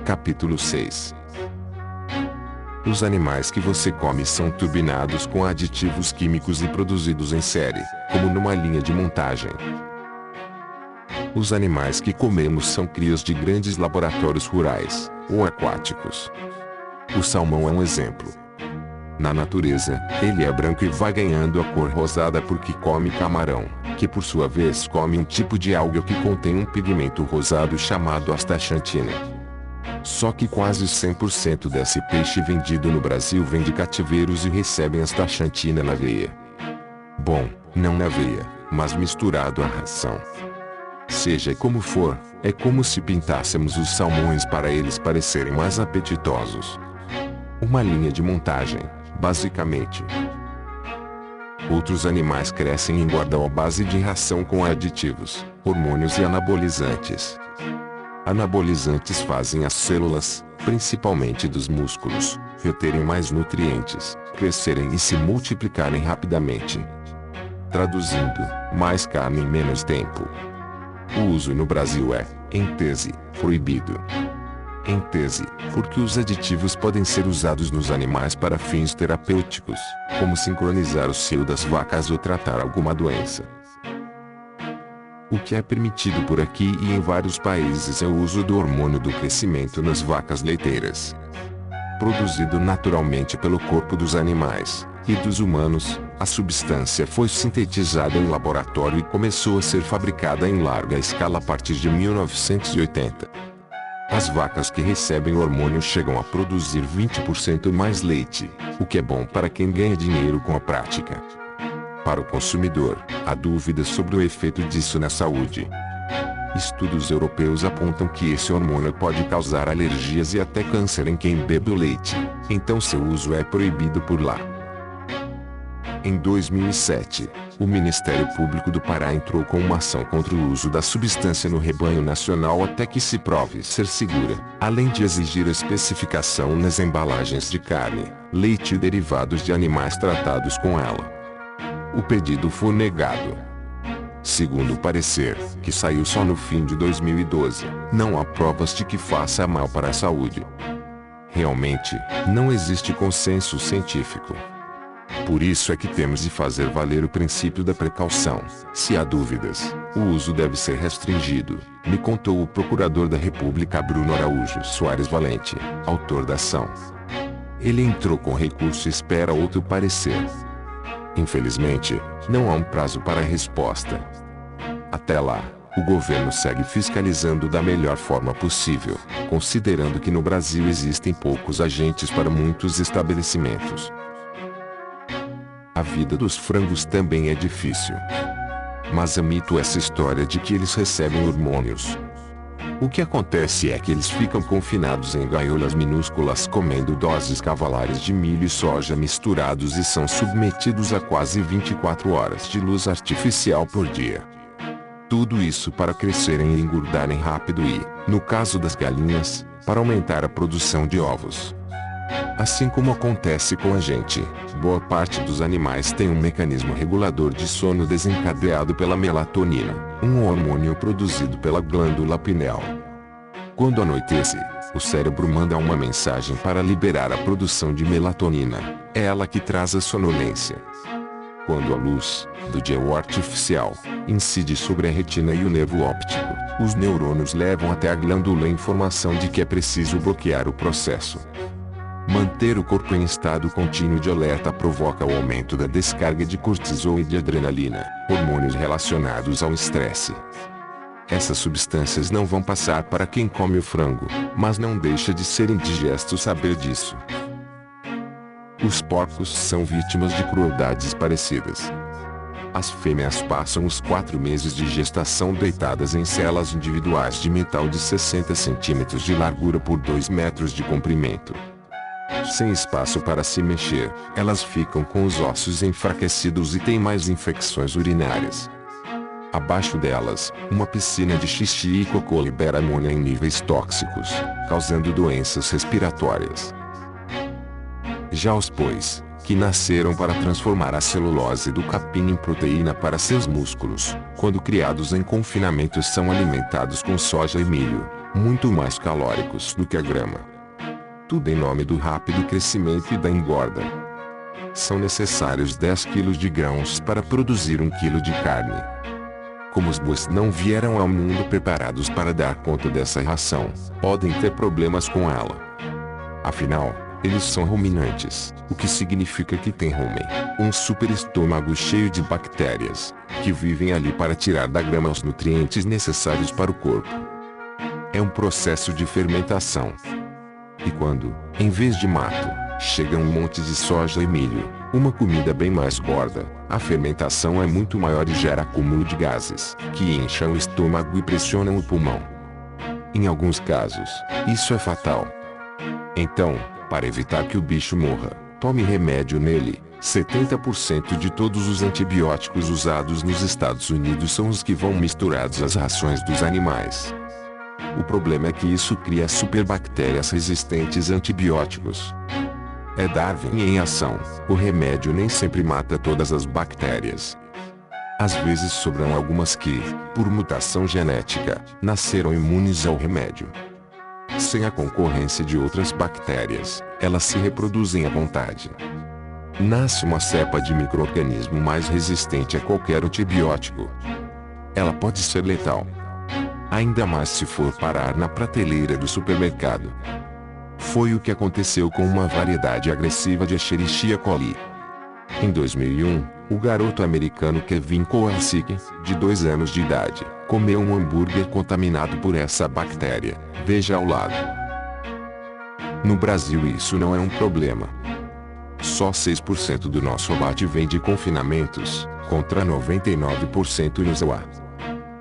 Capítulo 6. Os animais que você come são turbinados com aditivos químicos e produzidos em série, como numa linha de montagem. Os animais que comemos são crias de grandes laboratórios rurais, ou aquáticos. O salmão é um exemplo. Na natureza, ele é branco e vai ganhando a cor rosada porque come camarão, que por sua vez come um tipo de alga que contém um pigmento rosado chamado astaxantina. Só que quase 100% desse peixe vendido no Brasil vem de cativeiros e recebem astaxantina na veia. Bom, não na veia, mas misturado à ração. Seja como for, é como se pintássemos os salmões para eles parecerem mais apetitosos. Uma linha de montagem, basicamente. Outros animais crescem e engordam à base de ração com aditivos, hormônios e anabolizantes. Anabolizantes fazem as células, principalmente dos músculos, reterem mais nutrientes, crescerem e se multiplicarem rapidamente. Traduzindo, mais carne em menos tempo. O uso no Brasil é, em tese, proibido. Em tese, porque os aditivos podem ser usados nos animais para fins terapêuticos, como sincronizar o cio das vacas ou tratar alguma doença. O que é permitido por aqui e em vários países é o uso do hormônio do crescimento nas vacas leiteiras. Produzido naturalmente pelo corpo dos animais e dos humanos, a substância foi sintetizada em laboratório e começou a ser fabricada em larga escala a partir de 1980. As vacas que recebem o hormônio chegam a produzir 20% mais leite, o que é bom para quem ganha dinheiro com a prática. Para o consumidor, há dúvidas sobre o efeito disso na saúde. Estudos europeus apontam que esse hormônio pode causar alergias e até câncer em quem bebe o leite, então seu uso é proibido por lá. Em 2007, o Ministério Público do Pará entrou com uma ação contra o uso da substância no rebanho nacional até que se prove ser segura, além de exigir a especificação nas embalagens de carne, leite e derivados de animais tratados com ela. O pedido foi negado. Segundo o parecer, que saiu só no fim de 2012, não há provas de que faça mal para a saúde. Realmente, não existe consenso científico. Por isso é que temos de fazer valer o princípio da precaução. Se há dúvidas, o uso deve ser restringido, me contou o procurador da República Bruno Araújo Soares Valente, autor da ação. Ele entrou com recurso e espera outro parecer. Infelizmente, não há um prazo para a resposta. Até lá, o governo segue fiscalizando da melhor forma possível, considerando que no Brasil existem poucos agentes para muitos estabelecimentos. A vida dos frangos também é difícil. Mas é mito essa história de que eles recebem hormônios. O que acontece é que eles ficam confinados em gaiolas minúsculas comendo doses cavalares de milho e soja misturados e são submetidos a quase 24 horas de luz artificial por dia. Tudo isso para crescerem e engordarem rápido e, no caso das galinhas, para aumentar a produção de ovos. Assim como acontece com a gente, boa parte dos animais tem um mecanismo regulador de sono desencadeado pela melatonina, um hormônio produzido pela glândula pineal. Quando anoitece, o cérebro manda uma mensagem para liberar a produção de melatonina, é ela que traz a sonolência. Quando a luz, do dia artificial, incide sobre a retina e o nervo óptico, os neurônios levam até a glândula a informação de que é preciso bloquear o processo. Manter o corpo em estado contínuo de alerta provoca o aumento da descarga de cortisol e de adrenalina, hormônios relacionados ao estresse. Essas substâncias não vão passar para quem come o frango, mas não deixa de ser indigesto saber disso. Os porcos são vítimas de crueldades parecidas. As fêmeas passam os 4 meses de gestação deitadas em celas individuais de metal de 60 centímetros de largura por 2 metros de comprimento. Sem espaço para se mexer, elas ficam com os ossos enfraquecidos e têm mais infecções urinárias. Abaixo delas, uma piscina de xixi e cocô libera amônia em níveis tóxicos, causando doenças respiratórias. Já os bois, que nasceram para transformar a celulose do capim em proteína para seus músculos, quando criados em confinamento são alimentados com soja e milho, muito mais calóricos do que a grama. Tudo em nome do rápido crescimento e da engorda. São necessários 10 kg de grãos para produzir 1 kg de carne. Como os bois não vieram ao mundo preparados para dar conta dessa ração, podem ter problemas com ela. Afinal, eles são ruminantes, o que significa que têm rumen, um super estômago cheio de bactérias, que vivem ali para tirar da grama os nutrientes necessários para o corpo. É um processo de fermentação. E quando, em vez de mato, chega um monte de soja e milho, uma comida bem mais gorda, a fermentação é muito maior e gera acúmulo de gases, que incham o estômago e pressionam o pulmão. Em alguns casos, isso é fatal. Então, para evitar que o bicho morra, tome remédio nele. 70% de todos os antibióticos usados nos Estados Unidos são os que vão misturados às rações dos animais. O problema é que isso cria superbactérias resistentes a antibióticos. É Darwin em ação. O remédio nem sempre mata todas as bactérias. Às vezes sobram algumas que, por mutação genética, nasceram imunes ao remédio. Sem a concorrência de outras bactérias, elas se reproduzem à vontade. Nasce uma cepa de micro-organismo mais resistente a qualquer antibiótico. Ela pode ser letal. Ainda mais se for parar na prateleira do supermercado. Foi o que aconteceu com uma variedade agressiva de Escherichia coli. Em 2001, o garoto americano Kevin Kowalski, de 2 anos de idade, comeu um hambúrguer contaminado por essa bactéria. Veja ao lado. No Brasil isso não é um problema. Só 6% do nosso abate vem de confinamentos, contra 99% no ZEUA.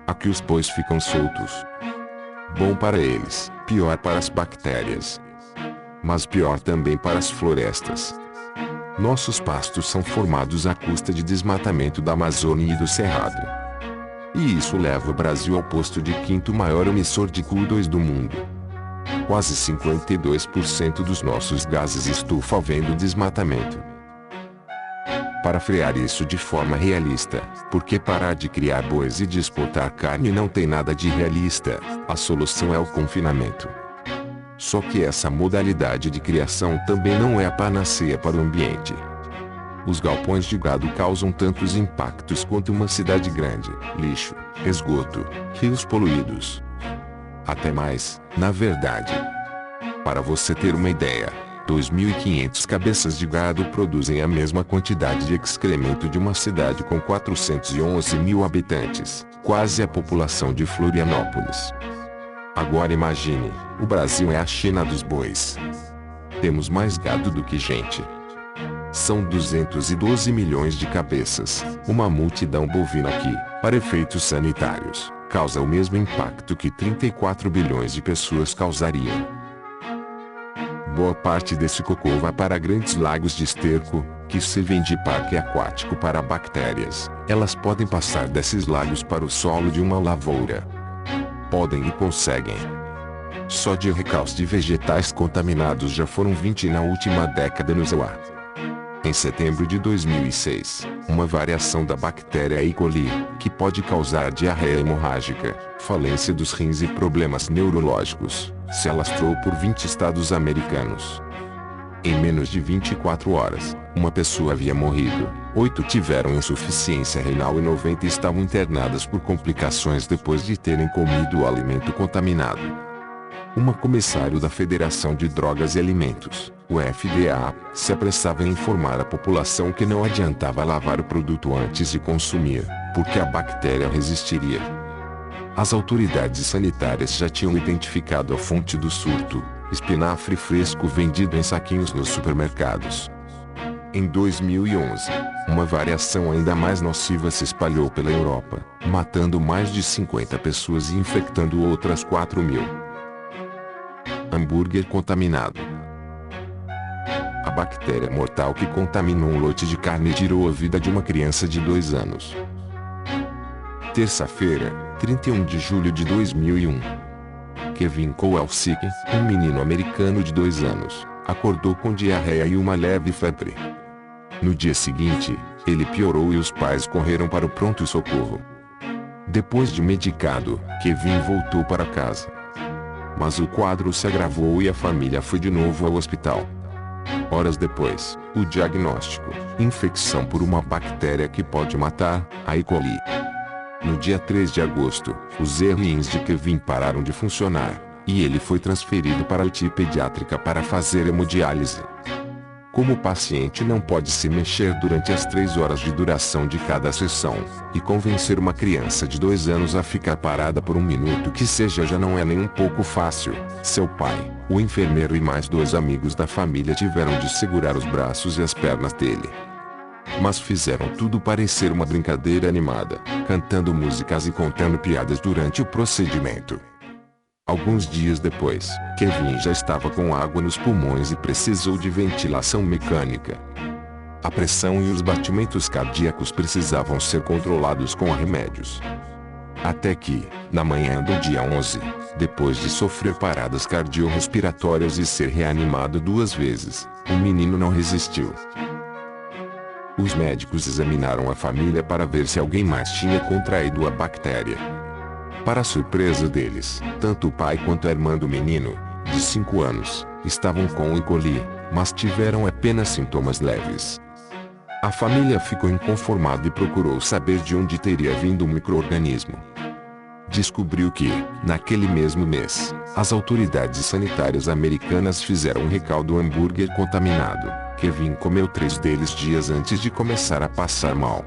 Aqui os bois ficam soltos. Bom para eles, pior para as bactérias. Mas pior também para as florestas. Nossos pastos são formados à custa de desmatamento da Amazônia e do Cerrado. E isso leva o Brasil ao posto de 5º maior emissor de CO2 do mundo. Quase 52% dos nossos gases estufa vem do desmatamento. Para frear isso de forma realista, porque parar de criar bois e de exportar carne não tem nada de realista, a solução é o confinamento. Só que essa modalidade de criação também não é a panaceia para o ambiente. Os galpões de gado causam tantos impactos quanto uma cidade grande: lixo, esgoto, rios poluídos. Até mais, na verdade. Para você ter uma ideia, 2.500 cabeças de gado produzem a mesma quantidade de excremento de uma cidade com 411 mil habitantes, quase a população de Florianópolis. Agora imagine, o Brasil é a China dos bois. Temos mais gado do que gente. São 212 milhões de cabeças, uma multidão bovina que, para efeitos sanitários, causa o mesmo impacto que 34 bilhões de pessoas causariam. Boa parte desse cocô vai para grandes lagos de esterco, que servem de parque aquático para bactérias. Elas podem passar desses lagos para o solo de uma lavoura. Podem e conseguem. Só de recalques de vegetais contaminados já foram 20 na última década no ZEUA. Em setembro de 2006, uma variação da bactéria E. coli, que pode causar diarreia hemorrágica, falência dos rins e problemas neurológicos, se alastrou por 20 estados americanos. Em menos de 24 horas, uma pessoa havia morrido, 8 tiveram insuficiência renal e 90 estavam internadas por complicações depois de terem comido o alimento contaminado. Uma comissário da Federação de Drogas e Alimentos, o FDA, se apressava em informar a população que não adiantava lavar o produto antes de consumir, porque a bactéria resistiria. As autoridades sanitárias já tinham identificado a fonte do surto: espinafre fresco vendido em saquinhos nos supermercados. Em 2011, uma variação ainda mais nociva se espalhou pela Europa, matando mais de 50 pessoas e infectando outras 4.000. Hambúrguer contaminado. A bactéria mortal que contaminou um lote de carne tirou a vida de uma criança de 2 anos. Terça-feira, 31 de julho de 2001. Kevin Kowalski, um menino americano de 2 anos, acordou com diarreia e uma leve febre. No dia seguinte, ele piorou e os pais correram para o pronto-socorro. Depois de medicado, Kevin voltou para casa. Mas o quadro se agravou e a família foi de novo ao hospital. Horas depois, o diagnóstico: infecção por uma bactéria que pode matar, a E. coli. No dia 3 de agosto, os rins de Kevin pararam de funcionar, e ele foi transferido para a UTI pediátrica para fazer hemodiálise. Como o paciente não pode se mexer durante as 3 horas de duração de cada sessão, e convencer uma criança de 2 anos a ficar parada por 1 minuto que seja já não é nem um pouco fácil, seu pai, o enfermeiro e mais 2 amigos da família tiveram de segurar os braços e as pernas dele. Mas fizeram tudo parecer uma brincadeira animada, cantando músicas e contando piadas durante o procedimento. Alguns dias depois, Kevin já estava com água nos pulmões e precisou de ventilação mecânica. A pressão e os batimentos cardíacos precisavam ser controlados com remédios. Até que, na manhã do dia 11, depois de sofrer paradas cardiorrespiratórias e ser reanimado 2 vezes, o menino não resistiu. Os médicos examinaram a família para ver se alguém mais tinha contraído a bactéria. Para a surpresa deles, tanto o pai quanto a irmã do menino, de 5 anos, estavam com E. coli, mas tiveram apenas sintomas leves. A família ficou inconformada e procurou saber de onde teria vindo o micro-organismo. Descobriu que, naquele mesmo mês, as autoridades sanitárias americanas fizeram um recall do hambúrguer contaminado. Kevin comeu 3 deles dias antes de começar a passar mal.